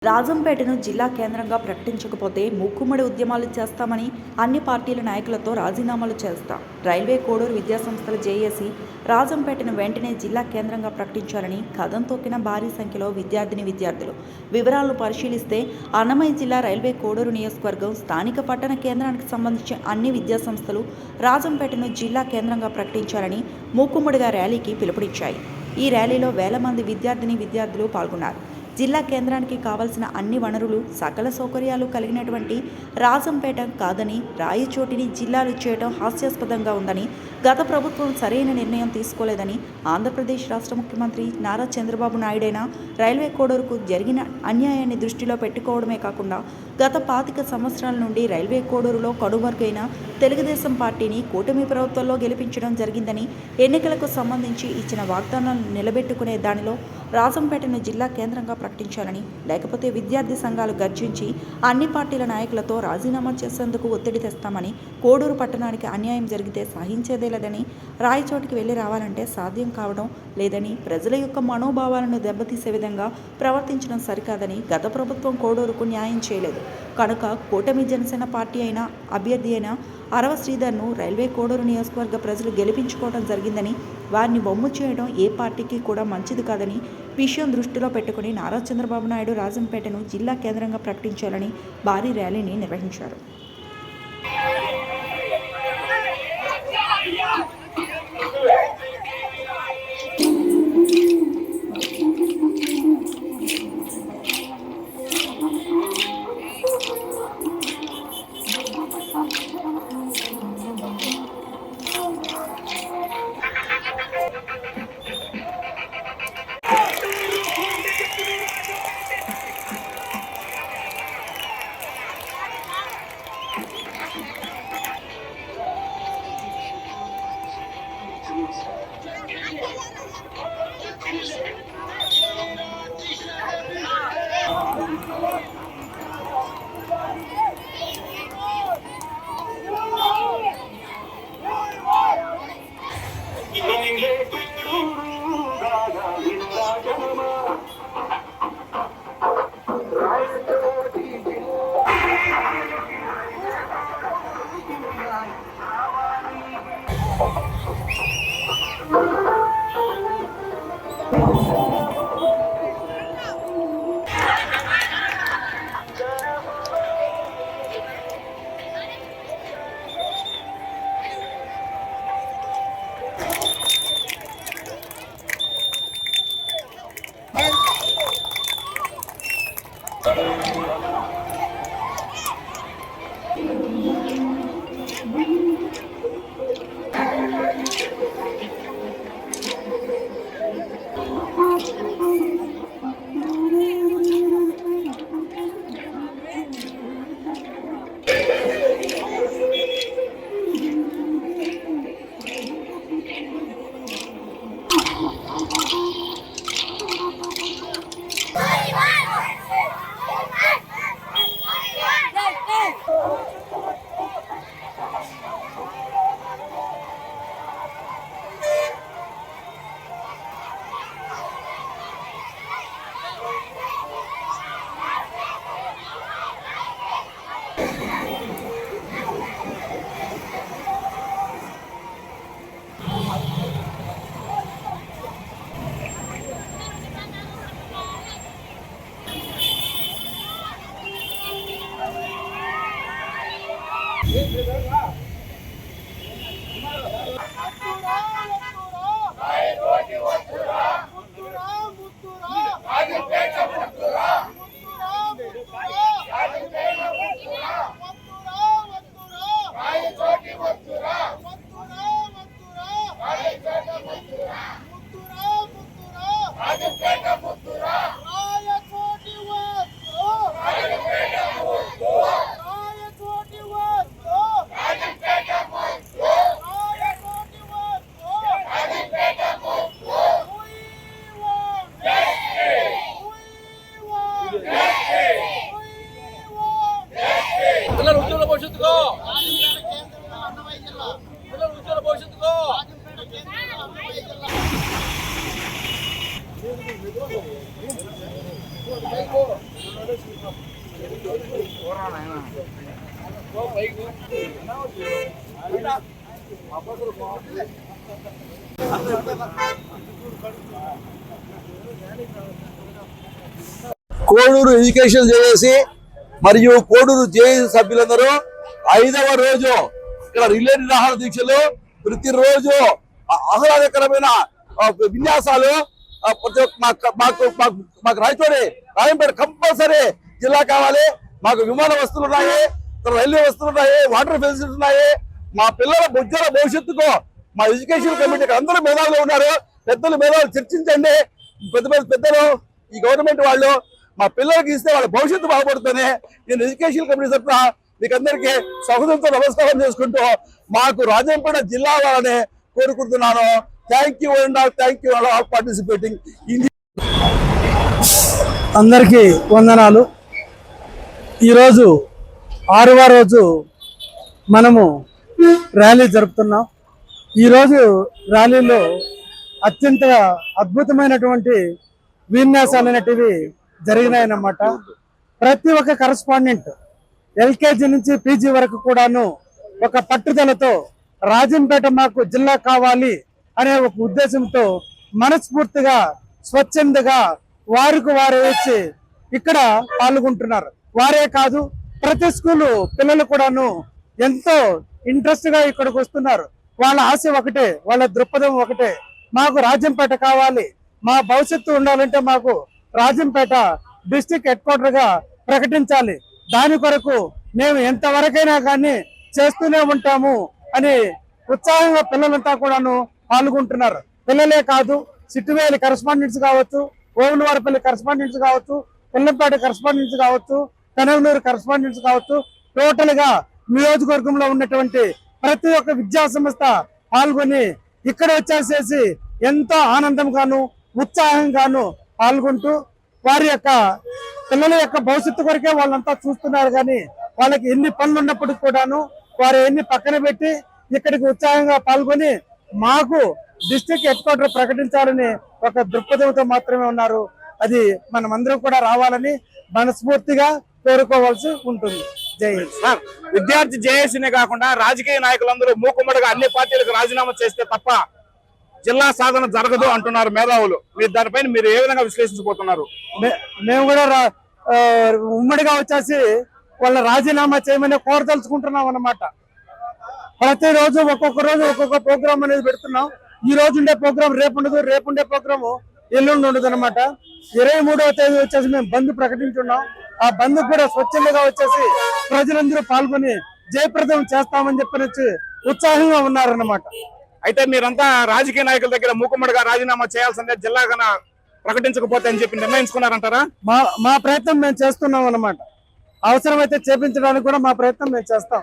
రాజంపేటను జిల్లా కేంద్రంగా ప్రకటించకపోతే మూకుమ్మడి ఉద్యమాలు చేస్తామని అన్ని పార్టీల నాయకులతో రాజీనామాలు చేస్తాం. రైల్వే కోడూరు విద్యాసంస్థల జేఏసీ రాజంపేటను వెంటనే జిల్లా కేంద్రంగా ప్రకటించాలని కదం తొక్కిన భారీ సంఖ్యలో విద్యార్థులు. వివరాలను పరిశీలిస్తే అన్నమయ్య జిల్లా రైల్వే కోడూరు నియోజకవర్గం స్థానిక పట్టణ కేంద్రానికి సంబంధించిన అన్ని విద్యాసంస్థలు రాజంపేటను జిల్లా కేంద్రంగా ప్రకటించాలని మూకుమ్మడిగా ర్యాలీకి పిలుపునిచ్చాయి. ఈ ర్యాలీలో వేల మంది విద్యార్థులు పాల్గొన్నారు. జిల్లా కేంద్రానికి కావలసిన అన్ని వనరులు, సకల సౌకర్యాలు కలిగినటువంటి రాజంపేట కాదని రాయచోటిని జిల్లాలు చేయడం హాస్యాస్పదంగా ఉందని, గత ప్రభుత్వం సరైన నిర్ణయం తీసుకోలేదని ఆంధ్రప్రదేశ్ రాష్ట్ర ముఖ్యమంత్రి నారా చంద్రబాబు నాయుడైనా రైల్వే కోడూరుకు జరిగిన అన్యాయాన్ని దృష్టిలో పెట్టుకోవడమే కాకుండా గత 25 సంవత్సరాల నుండి రైల్వే కోడూరులో కనుమరుగైన తెలుగుదేశం పార్టీని కూటమి ప్రభుత్వంలో గెలిపించడం జరిగిందని, ఎన్నికలకు సంబంధించి ఇచ్చిన వాగ్దానాలను నిలబెట్టుకునే దానిలో రాజంపేటను జిల్లా కేంద్రంగా ప్రకటించాలని, లేకపోతే విద్యార్థి సంఘాలు గర్జించి అన్ని పార్టీల నాయకులతో రాజీనామా చేసేందుకు ఒత్తిడి తెస్తామని, కోడూరు పట్టణానికి అన్యాయం జరిగితే సహించేదే లేదని, రాయచోటికి వెళ్ళి రావాలంటే సాధ్యం కావడం లేదని, ప్రజల యొక్క మనోభావాలను దెబ్బతీసే విధంగా ప్రవర్తించడం సరికాదని, గత ప్రభుత్వం కోడూరుకు న్యాయం చేయలేదు కనుక కూటమి జనసేన పార్టీ అయిన అభ్యర్థి అయిన అరవ శ్రీధర్ను రైల్వే కోడూరు నియోజకవర్గ ప్రజలు గెలిపించుకోవడం జరిగిందని, వారిని బొమ్ము చేయడం ఏ పార్టీకి కూడా మంచిది కాదని విషయం దృష్టిలో పెట్టుకుని నారా చంద్రబాబు నాయుడు రాజంపేటను జిల్లా కేంద్రంగా ప్రకటించాలని భారీ ర్యాలీని నిర్వహించారు. కోడూరు ఎడ్యుకేషన్ చేసి మరియు కోడూరు జేఏసీ సభ్యులందరూ 5వ రోజు ఇక్కడ రిలే నిరాహార దీక్షలు ప్రతిరోజు ఆహ్లాదకరమైన విన్యాసాలు మాకు రాయంపేట కంపల్సరీ జిల్లా కావాలి. మాకు విమాన వస్తువులు ఉన్నాయి, రైల్వే వస్తువులు ఉన్నాయి, వాటర్ ఫెసిలిటీస్ ఉన్నాయి. మా పిల్లల ఉజ్వల భవిష్యత్తుకు మా ఎడ్యుకేషన్ కమిటీకి అందరూ మేధావులు ఉన్నారు. పెద్దలు మేధావులు చర్చించండి. పెద్దలు ఈ గవర్నమెంట్ వాళ్ళు మా పిల్లలకి ఇస్తే వాళ్ళ భవిష్యత్తు బాగుపడుతుంది. నేను ఎడ్యుకేషన్ కమిటీ తరఫున మీకు అందరికీ సహృదయంతో నమస్కారం చేసుకుంటూ మాకు రాజంపేట జిల్లా వాళ్ళని కోరుకుంటున్నాను. Thank you and thank you all participating. అందరికీ వందనాలు. ఈరోజు 6వ రోజు మనము ర్యాలీ జరుపుతున్నాం. ఈరోజు ర్యాలీలో అత్యంత అద్భుతమైనటువంటి విన్యాసాలు అనేటివి జరిగినాయన్నమాట. ప్రతి ఒక్క కరస్పాండెంట్ ఎల్కేజీ నుంచి పీజీ వరకు కూడాను ఒక పట్టుదలతో రాజంపేట మాకు జిల్లా కావాలి అనే ఒక ఉద్దేశంతో మనస్ఫూర్తిగా స్వచ్ఛందగా వారికి వారు వచ్చి ఇక్కడ పాల్గొంటున్నారు. వారే కాదు, ప్రతి స్కూలు పిల్లలు కూడాను ఎంతో ఇంట్రెస్ట్ గా ఇక్కడికి వస్తున్నారు. వాళ్ళ ఆశ ఒకటే, వాళ్ళ దృక్పథం ఒకటే, మాకు రాజంపేట కావాలి, మా భవిష్యత్తు ఉండాలంటే మాకు రాజంపేట డిస్ట్రిక్ట్ హెడ్ క్వార్టర్ గా ప్రకటించాలి, దాని కొరకు మేము ఎంతవరకైనా కానీ చేస్తూనే ఉంటాము అని ఉత్సాహంగా పిల్లలంతా కూడాను పాల్గొంటున్నారు. పిల్లలే కాదు, సిట్టువేలి కరస్పాండెంట్స్ కావచ్చు, ఓవులవారిపల్లి కరస్పాండెంట్స్ కావచ్చు, పుల్లంపేట కరస్పాండెంట్స్ కావచ్చు, కనగనూరు కరస్పాండెంట్స్ కావచ్చు, టోటల్ గా నియోజకవర్గంలో ఉన్నటువంటి ప్రతి ఒక్క విద్యా సంస్థ పాల్గొని ఇక్కడ వచ్చేసేసి ఎంతో ఆనందంగాను ఉత్సాహంగాను పాల్గొంటూ వారి యొక్క పిల్లల యొక్క భవిష్యత్తు కొరకే వాళ్ళంతా చూస్తున్నారు. కానీ వాళ్ళకి ఎన్ని పనులు ఉన్నప్పటికీ కూడాను వారు ఎన్ని పక్కన పెట్టి ఇక్కడికి ఉత్సాహంగా పాల్గొని మాకు డిస్ట్రిక్ట్ హెడ్ క్వార్టర్ ప్రకటించాలని ఒక దృక్పథంతో మాత్రమే ఉన్నారు. అది మనమందరం కూడా రావాలని మనస్ఫూర్తిగా కోరుకోవాల్సి ఉంటుంది. జై హింద్. సార్, విద్యార్థి జేఏసీనే కాకుండా రాజకీయ నాయకులందరూ మూకుమ్మడిగా అన్ని పార్టీలకు రాజీనామా చేస్తే తప్ప జిల్లా సాధన జరగదు అంటున్నారు మేధావులు. మీరు దానిపైన మీరు ఏ విధంగా విశ్లేషించబోతున్నారు? మేము కూడా ఉమ్మడిగా వచ్చేసి వాళ్ళ రాజీనామా చేయమని కోరదలుచుకుంటున్నాం అన్నమాట. ప్రతిరోజు ఒక్కొక్క రోజు ఒక్కొక్క ప్రోగ్రామ్ అనేది పెడుతున్నాం. ఈ రోజు ఉండే ప్రోగ్రామ్ రేపు ఉండదు, రేపు ఉండే ప్రోగ్రామ్ ఎల్లుండి ఉండదు అనమాట. 23వ తేదీ వచ్చేసి మేము బంద్ ప్రకటించున్నాం. ఆ బంద్ కూడా స్వచ్ఛందంగా వచ్చేసి ప్రజలందరూ పాల్గొని జయప్రదం చేస్తామని చెప్పి ఉత్సాహంగా ఉన్నారన్నమాట. అయితే మీరంతా రాజకీయ నాయకుల దగ్గర మూకుమ్మడిగా రాజీనామా చేయాల్సిందే, జిల్లా కన్నా ప్రకటించకపోతే అని చెప్పి నిర్ణయించుకున్నారంటారా? మా ప్రయత్నం మేము చేస్తున్నాం అన్నమాట. అవసరమైతే చేపించడానికి కూడా మా ప్రయత్నం మేము చేస్తాం.